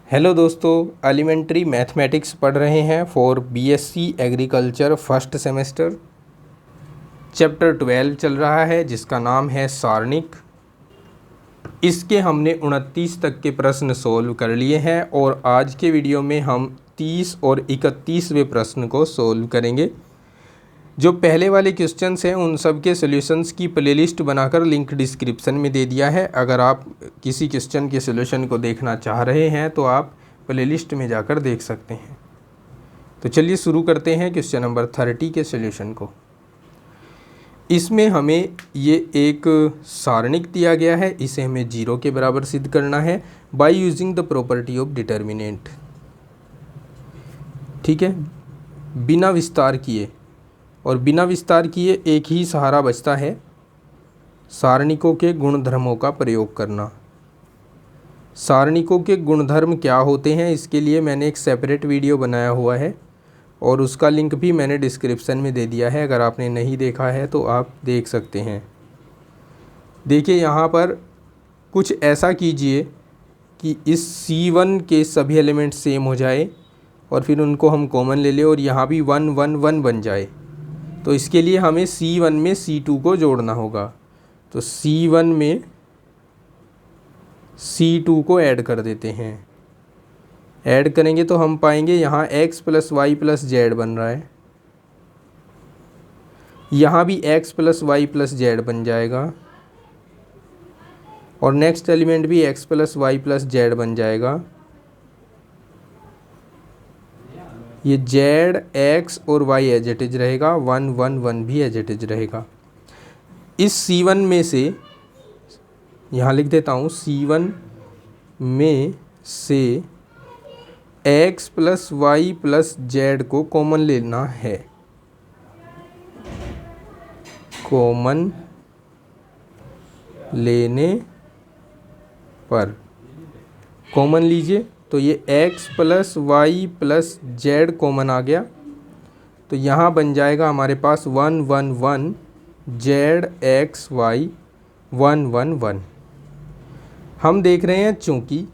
Hello दोस्तों, elementary mathematics पढ़ रहे हैं for BSc agriculture first semester. Chapter 12 चल रहा है जिसका नाम है सारणिक। इसके हमने 29 तक के प्रश्न सोल्व कर लिए हैं और आज के वीडियो में हम 30 और 31वें प्रश्न को सोल्व करेंगे। जो पहले वाले क्वेश्चंस हैं उन सब के सॉल्यूशंस की प्लेलिस्ट बनाकर लिंक डिस्क्रिप्शन में दे दिया है। अगर आप किसी क्वेश्चन के सॉल्यूशन को देखना चाह रहे हैं तो आप प्लेलिस्ट में जाकर देख सकते हैं। तो चलिए शुरू करते हैं क्वेश्चन नंबर 30 के सॉल्यूशन को। इसमें हमें ये एक सारणिक दिया गया है, इसे हमें 0 के बराबर सिद्ध करना है by using the property of determinant. ठीक है, बिना विस्तार किए, और बिना विस्तार किए एक ही सहारा बचता है, सारणिकों के गुणधर्मों का प्रयोग करना। सारणिकों के गुणधर्म क्या होते हैं इसके लिए मैंने एक सेपरेट वीडियो बनाया हुआ है और उसका लिंक भी मैंने डिस्क्रिप्शन में दे दिया है। अगर आपने नहीं देखा है तो आप देख सकते हैं। देखिए यहाँ पर कुछ ऐसा कीजिए कि इस C1 के सभी एलिमेंट सेम हो जाए और फिर उनको हम कॉमन ले लें और यहाँ भी 1 1 1 बन जाए। तो इसके लिए हमें C1 में C2 को जोड़ना होगा। तो C1 में C2 को ऐड कर देते हैं। ऐड करेंगे तो हम पाएंगे यहाँ x + y + z बन रहा है, यहाँ भी x + y + z बन जाएगा और नेक्स्ट एलिमेंट भी x + y + z बन जाएगा। ये z, x और y एज इट इज रहेगा, 1 1 1 भी एज इट इज रहेगा। इस C1 में से यहाँ लिख देता हूँ, C1 में से x + y + z को कॉमन लेना है। कॉमन लेने पर कॉमन लीजिए तो ये x + y + z कॉमन आ गया। तो यहाँ बन जाएगा हमारे पास 1 1 1 z x y 1 1 1। हम देख रहे हैं चूँकि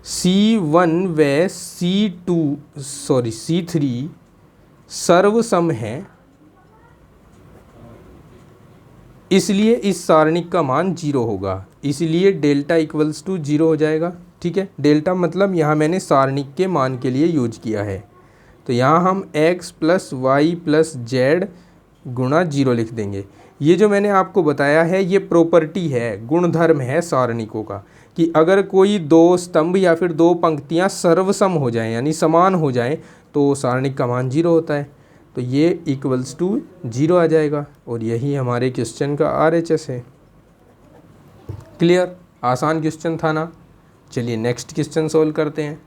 C1 व C3 सर्वसम है, इसलिए इस सारणिक का मान 0 होगा। इसलिए डेल्टा = 0 हो जाएगा। ठीक है, डेल्टा मतलब यहाँ मैंने सारणिक के मान के लिए यूज किया है। तो यहाँ हम x + y + z गुणा 0 लिख देंगे। ये जो मैंने आपको बताया है ये प्रॉपर्टी है, गुणधर्म है सारणिकों का, कि अगर कोई दो स्तंभ या फिर दो पंक्तियाँ सर्वसम हो जाएं यानी समान हो जाएं तो सारणिक का मान 0 होता है। तो ये = 0 आ जाएगा और यही हमारे क्वेश्चन का RHS है। क्लियर? आसान क्वेश्चन था ना। चलिए नेक्स्ट क्वेश्चन सोल्व करते हैं।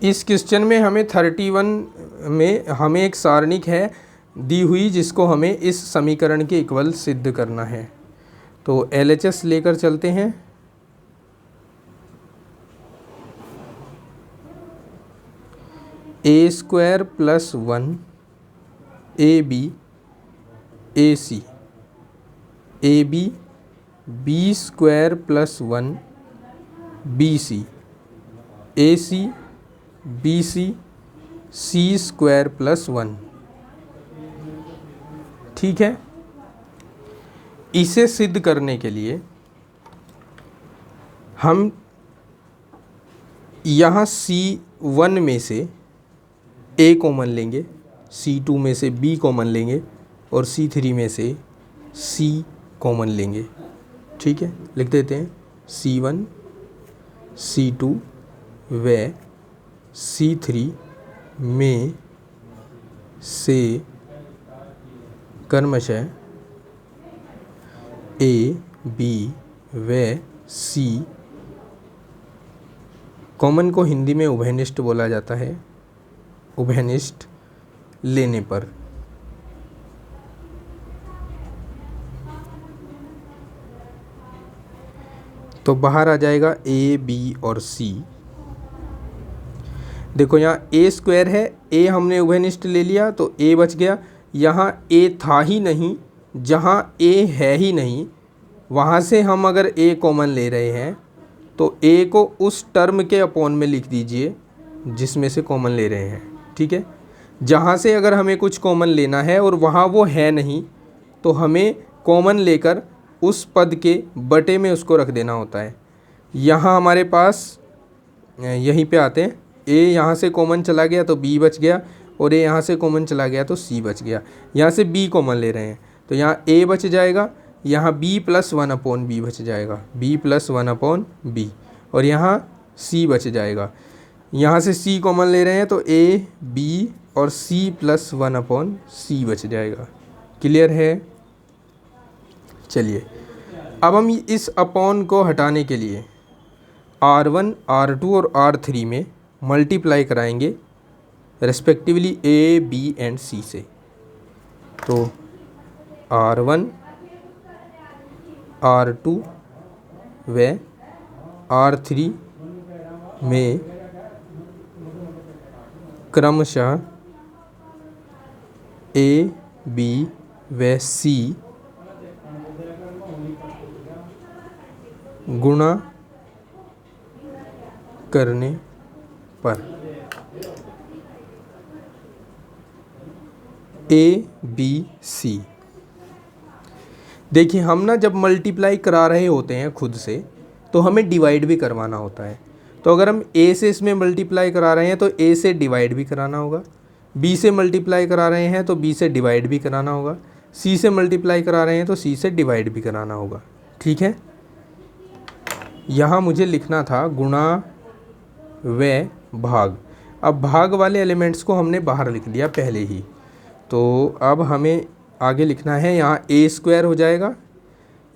इस क्वेश्चन में हमें 31 में हमें एक सारणिक है दी हुई जिसको हमें इस समीकरण के इक्वल सिद्ध करना है। तो LHS लेकर चलते हैं। a² + 1 AB AC AB b² + 1 BC AC BC C² + 1। ठीक है, इसे सिद्ध करने के लिए हम यहाँ C1 में से A कॉमन लेंगे, C2 में से B कॉमन लेंगे और C3 में से C कॉमन लेंगे। ठीक है, लिख देते हैं C1 C2 व C3 में से क्रमशः A B व C कॉमन को हिंदी में उभयनिष्ठ बोला जाता है, उभयनिष्ठ लेने पर तो बाहर आ जाएगा A B और C। देखो यहाँ A² है, A हमने उभयनिष्ठ ले लिया तो A बच गया। यहाँ A था ही नहीं, जहाँ A है ही नहीं वहाँ से हम अगर A कॉमन ले रहे हैं तो ए को उस टर्म के अपॉन में लिख दीजिए जिसमें से कॉमन ले रहे हैं, ठीक है। जहाँ से अगर हमें कुछ कॉमन लेना है और वहाँ वो है नहीं, तो हमें कॉमन लेकर उस पद के बटे में उसको रख देना होता है। यहाँ हमारे पास यहीं पे आते हैं, ए यहाँ से कॉमन चला गया तो बी बच गया, और ए यहाँ से कॉमन चला गया तो सी बच गया। यहाँ से बी कॉमन ले रहे हैं तो यहाँ ए बच जाएगा, यहाँ बी प्लस 1/b बच जाएगा, बी प्लस 1/b, और यहाँ सी बच जाएगा। यहाँ से सी कॉमन ले रहे हैं तो ए बी और सी प्लस 1/c बच जाएगा। क्लियर है? चलिए अब हम इस अपॉन को हटाने के लिए R1, R2 और R3 में मल्टीप्लाई कराएंगे respectively A, B and C से। तो R1, R2 व R3 में क्रमशः A, B व C गुणा करने पर A, B, C। देखिए हम ना जब मल्टीप्लाई करा रहे होते हैं खुद से तो हमें डिवाइड भी करवाना होता है। तो अगर हम A से इसमें मल्टीप्लाई करा रहे हैं तो A से डिवाइड भी कराना होगा, B से मल्टीप्लाई करा रहे हैं तो B से डिवाइड भी कराना होगा, C से मल्टीप्लाई करा रहे हैं तो C से डिवाइड भी कराना होगा, ठीक है। यहाँ मुझे लिखना था गुणा व भाग। अब भाग वाले एलिमेंट्स को हमने बाहर लिख दिया पहले ही, तो अब हमें आगे लिखना है, यहाँ A² हो जाएगा,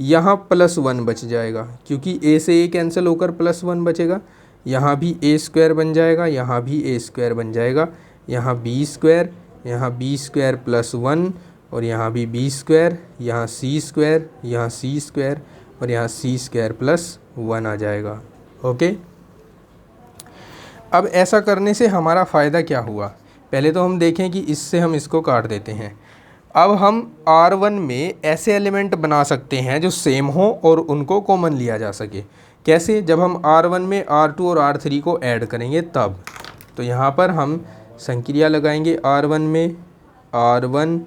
यहाँ +1 बच जाएगा क्योंकि A से A कैंसिल होकर +1 बचेगा, यहाँ भी A² बन जाएगा, यहाँ भी A² बन जाएगा, यहाँ B², यहाँ B² +1 और यहाँ भी B², यहाँ C², यहाँ C² और यहाँ C² +1 आ जाएगा। ओके, अब ऐसा करने से हमारा फ़ायदा क्या हुआ, पहले तो हम देखें कि इससे हम इसको काट देते हैं। अब हम R1 में ऐसे एलिमेंट बना सकते हैं जो सेम हो और उनको कॉमन लिया जा सके। कैसे? जब हम R1 में R2 और R3 को ऐड करेंगे तब। तो यहाँ पर हम संक्रिया लगाएंगे, R1 में R1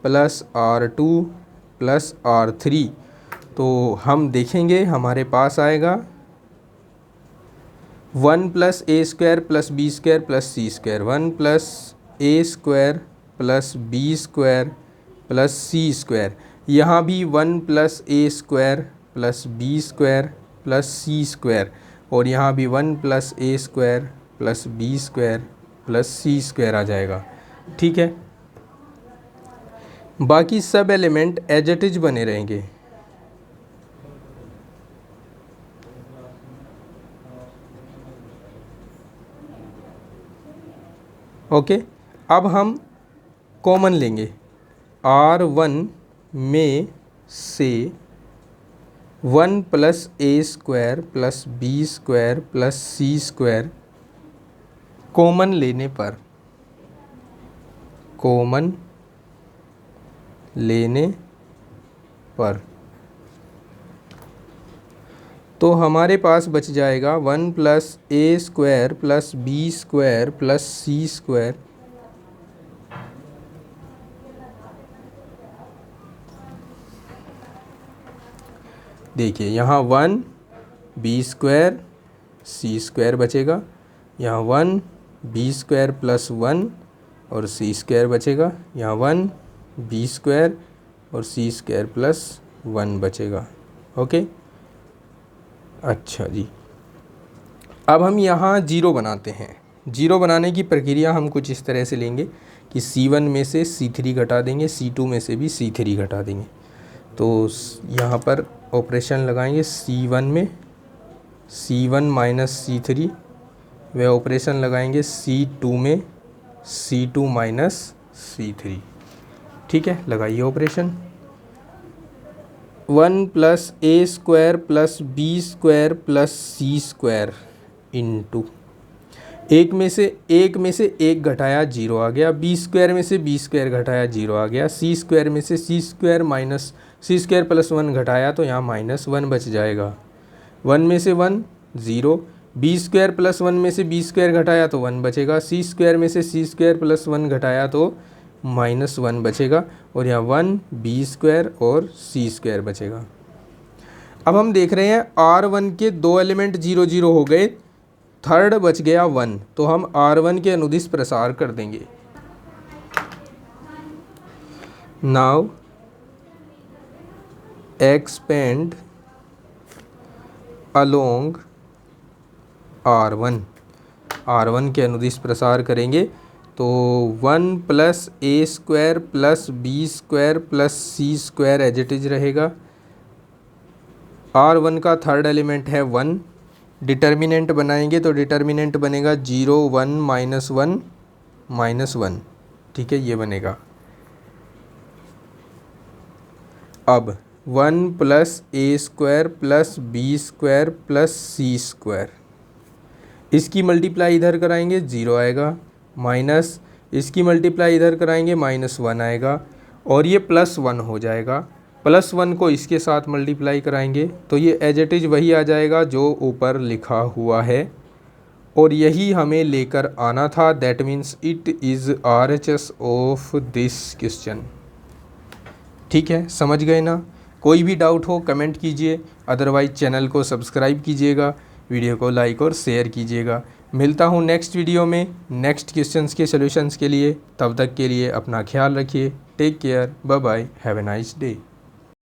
+ R2 + R3, तो हम देखेंगे हमारे पास आएगा 1 + A² + B² + C², 1 + A² + B² + C², यहाँ भी 1 + A² + B² + C², और यहाँ भी 1 + A² + B² + C² आ जाएगा, ठीक है। बाकी सब एलिमेंट एज इट इज बने रहेंगे। ओके, अब हम कॉमन लेंगे, R1 में से 1 + A² + B² + C² कॉमन लेने पर तो हमारे पास बच जाएगा 1 + A² + B² + C²। देखिए यहाँ 1 B² C² बचेगा, यहाँ 1 B² + 1 और C² बचेगा, यहाँ 1 B² और C² + 1 बचेगा। ओके, अच्छा जी, अब हम यहाँ 0 बनाते हैं। 0 बनाने की प्रक्रिया हम कुछ इस तरह से लेंगे कि C1 में से C3 घटा देंगे, C2 में से भी C3 घटा देंगे। तो यहाँ पर ऑपरेशन लगाएंगे, C1 में C1 - C3 व ऑपरेशन लगाएंगे C2 में C2 - C3, ठीक है। लगाइए operation, 1 + A² + B² + C² into एक में से एक घटाया 0 आ गया, B² में से B² घटाया 0 आ गया, C² में से C² - C² + 1 घटाया तो यहाँ -1 बच जाएगा, 1 में से 1 0, बी स्क्वायर प्लस 1 में से बी स्क्वायर घटाया तो 1 बचेगा, सी स्क्वायर में से सी स्क्वायर प्लस 1 घटाया तो -1 बचेगा, और यहाँ 1 बी स्क्वायर और सी स्क्वायर बचेगा। अब हम देख रहे हैं R1 के 2 एलिमेंट 0 0 हो गए, थर्ड बच गया 1, तो हम R1 के अनुदिश प्रसार कर देंगे। नाउ एक्सपेंड अलोंग R1 के अनुदिश प्रसार करेंगे तो 1 plus A square plus B square plus C square as it is रहेगा। R1 का थर्ड एलिमेंट है 1, डिटर्मिनेंट बनाएंगे तो डिटर्मिनेंट बनेगा 0 1 -1 -1, ठीक है, ये बनेगा। अब 1 प्लस ए square plus B square plus सी स्क्वायर, इसकी मल्टीप्लाई इधर कराएंगे 0 आएगा, माइनस इसकी मल्टीप्लाई इधर कराएंगे -1 आएगा, और ये +1 हो जाएगा। +1 को इसके साथ मल्टीप्लाई कराएंगे तो ये एज इट इज वही आ जाएगा जो ऊपर लिखा हुआ है, और यही हमें लेकर आना था। That means it is RHS of this question. ठीक है, समझ गए ना? कोई भी डाउट हो कमेंट कीजिए, अदरवाइज चैनल को सब्सक्राइब कीजिएगा, वीडियो को लाइक और शेयर कीजिएगा। मिलता हूँ नेक्स्ट वीडियो में नेक्स्ट क्वेश्चंस के सॉल्यूशंस के लिए। तब तक के लिए अपना ख्याल रखिए। Take care, bye bye, have a nice day.